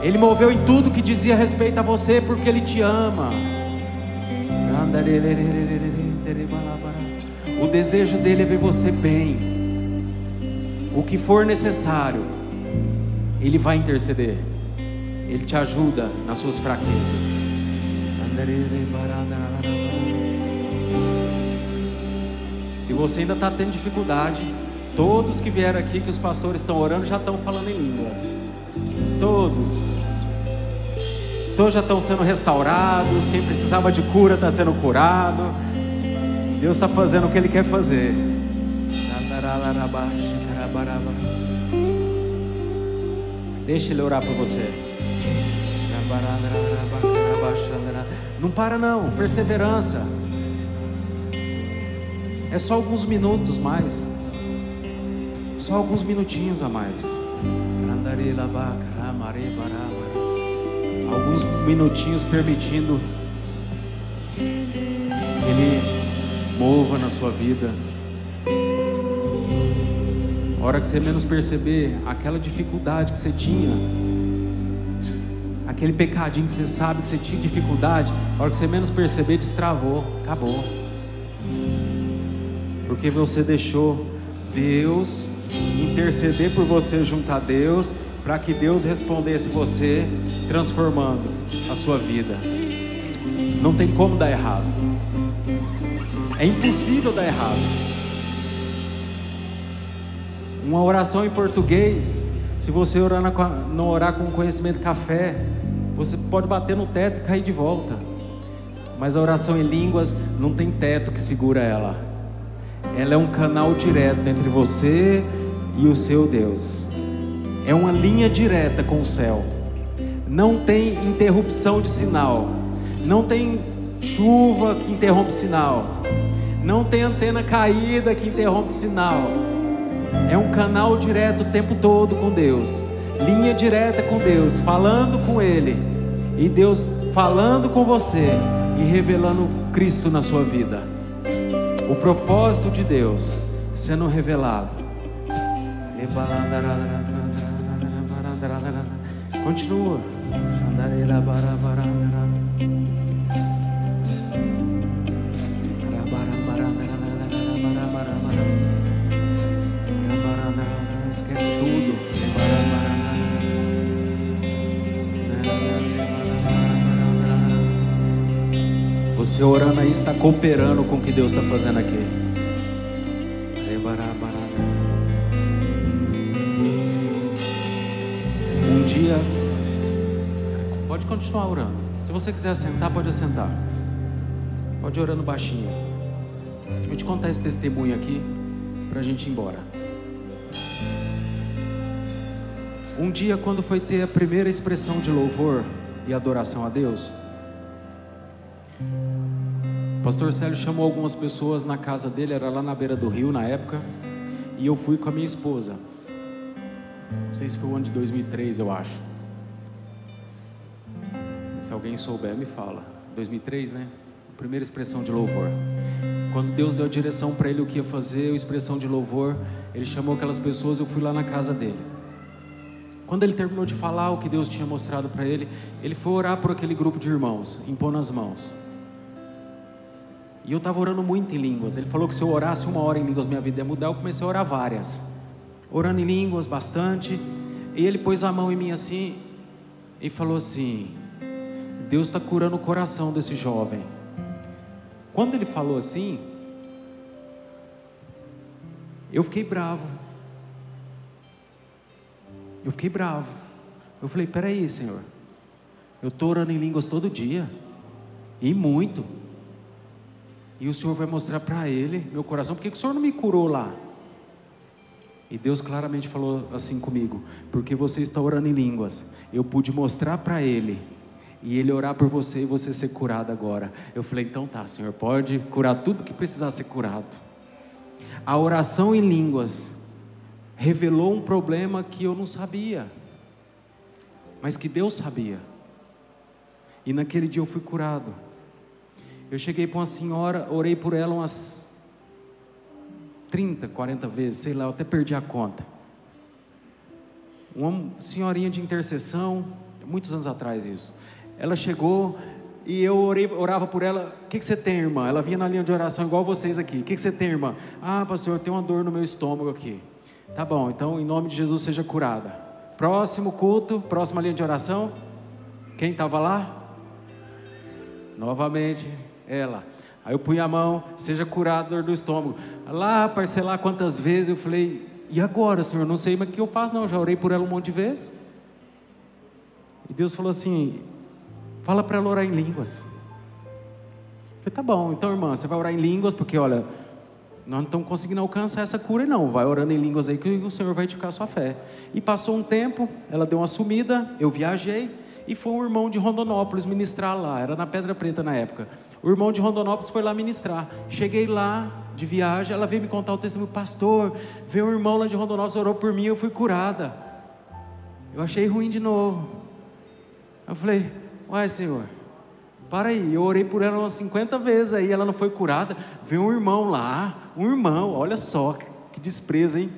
Ele moveu em tudo que dizia respeito a você, porque Ele te ama. O desejo dele é ver você bem. O que for necessário, ele vai interceder. Ele te ajuda nas suas fraquezas. Se você ainda está tendo dificuldade, todos que vieram aqui, que os pastores estão orando, já estão falando em línguas. Todos já estão sendo restaurados. Quem precisava de cura está sendo curado. Deus está fazendo o que Ele quer fazer. Deixa Ele orar por você. Não para não, perseverança. É só alguns minutos mais. Só alguns minutinhos a mais. Alguns minutinhos permitindo que Ele mova na sua vida. A hora que você menos perceber, aquela dificuldade que você tinha, aquele pecadinho que você sabe que você tinha dificuldade, a hora que você menos perceber, destravou, acabou. Porque você deixou Deus interceder por você junto a Deus, para que Deus respondesse você, transformando a sua vida. Não tem como dar errado. É impossível dar errado. Uma oração em português, se você não orar com conhecimento de café, você pode bater no teto e cair de volta. Mas a oração em línguas não tem teto que segura ela. Ela é um canal direto entre você e o seu Deus. É uma linha direta com o céu. Não tem interrupção de sinal. Não tem chuva que interrompe sinal. Não tem antena caída que interrompe sinal. É um canal direto o tempo todo com Deus. Linha direta com Deus, falando com Ele. E Deus falando com você e revelando Cristo na sua vida. O propósito de Deus sendo revelado. Continua. Esquece tudo. Você orando aí está cooperando com o que Deus está fazendo aqui. Um dia, pode continuar orando. Se você quiser sentar, pode assentar. Pode ir orando baixinho. Vou te contar esse testemunho aqui para a gente ir embora. Um dia, quando foi ter a primeira expressão de louvor e adoração a Deus, o pastor Célio chamou algumas pessoas na casa dele, era lá na beira do rio na época, e eu fui com a minha esposa. Não sei se foi o ano de 2003, eu acho. Se alguém souber, me fala. 2003, né? Primeira expressão de louvor. Quando Deus deu a direção para ele o que ia fazer, a expressão de louvor, ele chamou aquelas pessoas, eu fui lá na casa dele. Quando ele terminou de falar o que Deus tinha mostrado para ele, ele foi orar por aquele grupo de irmãos, impondo as mãos. E eu estava orando muito em línguas. Ele falou que se eu orasse 1 hora em línguas minha vida ia mudar. Eu comecei a orar várias, orando em línguas bastante. E ele pôs a mão em mim assim e falou assim: Deus está curando o coração desse jovem. Quando ele falou assim, eu fiquei bravo. Eu falei: peraí, Senhor, eu estou orando em línguas todo dia, e muito, e o Senhor vai mostrar para ele meu coração. Por que o Senhor não me curou lá? E Deus claramente falou assim comigo: porque você está orando em línguas, eu pude mostrar para ele, e ele orar por você e você ser curado agora. Eu falei: então tá, Senhor, pode curar tudo que precisar ser curado. A oração em línguas revelou um problema que eu não sabia, mas que Deus sabia. E naquele dia eu fui curado. Eu cheguei para uma senhora, orei por ela umas 30, 40 vezes, sei lá, eu até perdi a conta. Uma senhorinha de intercessão, muitos anos atrás isso. Ela chegou e eu orava por ela. O que você tem, irmã? Ela vinha na linha de oração igual vocês aqui. O que você tem, irmã? Ah, pastor, eu tenho uma dor no meu estômago aqui. Tá bom, então em nome de Jesus seja curada. Próximo culto, próxima linha de oração. Quem estava lá? Novamente, ela. Aí eu punha a mão, seja curada, dor do estômago. Lá, parcelar quantas vezes, eu falei, e agora, Senhor? Não sei mais o que eu faço não, já orei por ela um monte de vezes. E Deus falou assim, fala para ela orar em línguas. Eu falei, tá bom, então irmã, você vai orar em línguas, porque olha, nós não estamos conseguindo alcançar essa cura não, vai orando em línguas aí que o Senhor vai edificar a sua fé. E passou um tempo, ela deu uma sumida, eu viajei, e foi um irmão de Rondonópolis ministrar lá, era na Pedra Preta na época. O irmão de Rondonópolis foi lá ministrar. Cheguei lá de viagem, ela veio me contar o testemunho, pastor, veio um irmão lá de Rondonópolis, orou por mim, eu fui curada. Eu achei ruim de novo. Eu falei, uai Senhor, para aí, eu orei por ela umas 50 vezes aí, ela não foi curada. Veio um irmão lá, olha só, que desprezo, hein?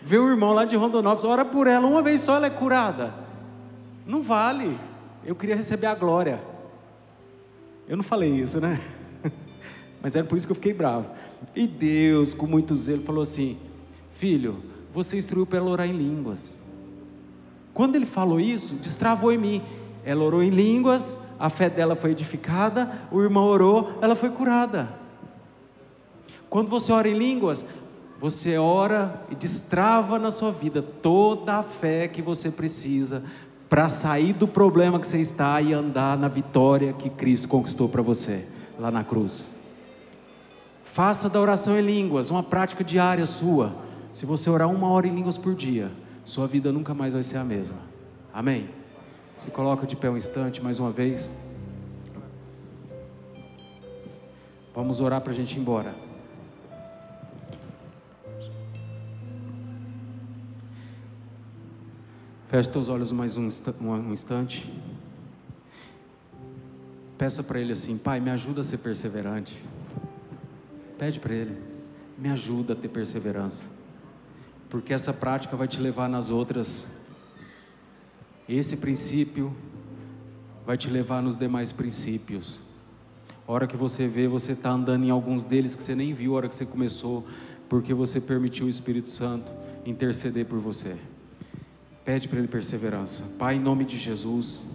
Veio um irmão lá de Rondonópolis, ora por ela, uma vez só ela é curada. Não vale, eu queria receber a glória. Eu não falei isso, né? Mas era por isso que eu fiquei bravo. E Deus, com muito zelo, falou assim, filho, você instruiu para ela orar em línguas. Quando ele falou isso, destravou em mim. Ela orou em línguas, a fé dela foi edificada, o irmão orou, ela foi curada. Quando você ora em línguas, você ora e destrava na sua vida toda a fé que você precisa para sair do problema que você está e andar na vitória que Cristo conquistou para você, lá na cruz. Faça da oração em línguas uma prática diária sua. Se você orar 1 hora em línguas por dia, sua vida nunca mais vai ser a mesma. Amém? Se coloca de pé um instante, mais uma vez. Vamos orar para a gente ir embora. Feche teus olhos mais um instante. Peça para Ele assim, Pai, me ajuda a ser perseverante. Pede para Ele, me ajuda a ter perseverança. Porque essa prática vai te levar nas outras. Esse princípio vai te levar nos demais princípios. A hora que você vê, você está andando em alguns deles que você nem viu a hora que você começou, porque você permitiu o Espírito Santo interceder por você. Pede para Ele perseverança. Pai, em nome de Jesus,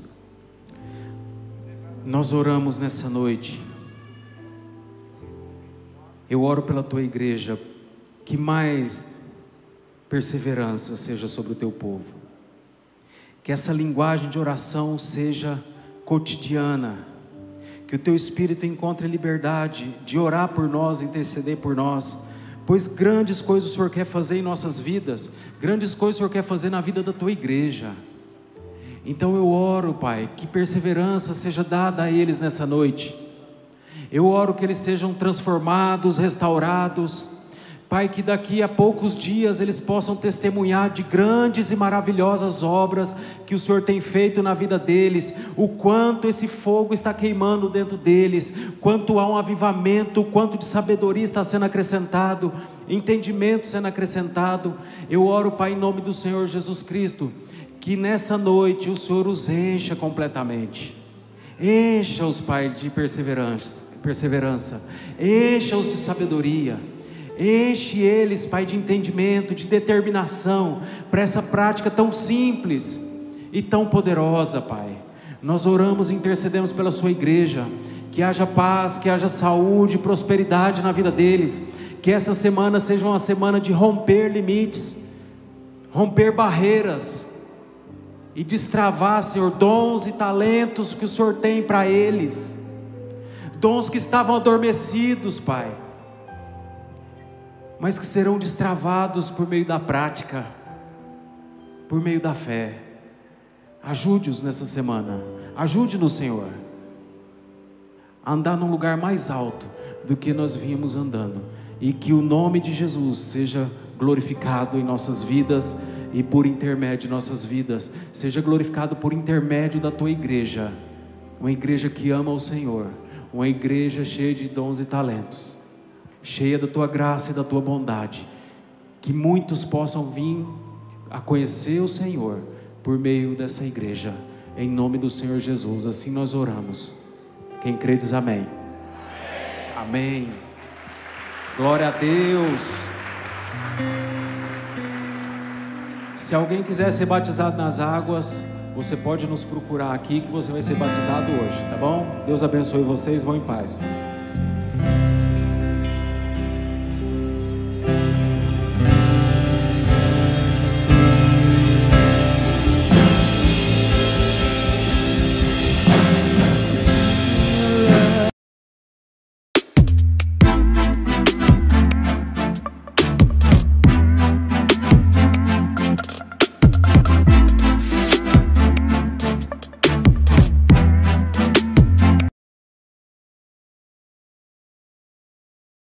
nós oramos nessa noite. Eu oro pela Tua igreja, que mais perseverança seja sobre o Teu povo. Que essa linguagem de oração seja cotidiana. Que o Teu Espírito encontre liberdade de orar por nós, interceder por nós. Pois grandes coisas o Senhor quer fazer em nossas vidas. Grandes coisas o Senhor quer fazer na vida da Tua igreja. Então eu oro, Pai, que perseverança seja dada a eles nessa noite. Eu oro que eles sejam transformados, restaurados. Pai, que daqui a poucos dias eles possam testemunhar de grandes e maravilhosas obras que o Senhor tem feito na vida deles, o quanto esse fogo está queimando dentro deles, quanto há um avivamento, quanto de sabedoria está sendo acrescentado, entendimento sendo acrescentado. Eu oro, Pai, em nome do Senhor Jesus Cristo, que nessa noite o Senhor os encha completamente. Encha-os, Pai, de perseverança, encha-os de sabedoria. Enche eles, Pai, de entendimento, de determinação, para essa prática tão simples e tão poderosa, Pai. Nós oramos e intercedemos pela Sua igreja, que haja paz, que haja saúde, prosperidade na vida deles, que essa semana seja uma semana de romper limites, romper barreiras, e destravar, Senhor, dons e talentos que o Senhor tem para eles, dons que estavam adormecidos, Pai, mas que serão destravados por meio da prática, por meio da fé. Ajude-os nessa semana, ajude-nos, Senhor, a andar num lugar mais alto do que nós vínhamos andando, e que o nome de Jesus seja glorificado em nossas vidas, e por intermédio de nossas vidas, seja glorificado por intermédio da Tua igreja, uma igreja que ama o Senhor, uma igreja cheia de dons e talentos, cheia da Tua graça e da Tua bondade, que muitos possam vir a conhecer o Senhor por meio dessa igreja. Em nome do Senhor Jesus, assim nós oramos. Quem crê diz amém. Amém. Glória a Deus. Se alguém quiser ser batizado nas águas, você pode nos procurar aqui que você vai ser batizado hoje, tá bom? Deus abençoe vocês, vão em paz.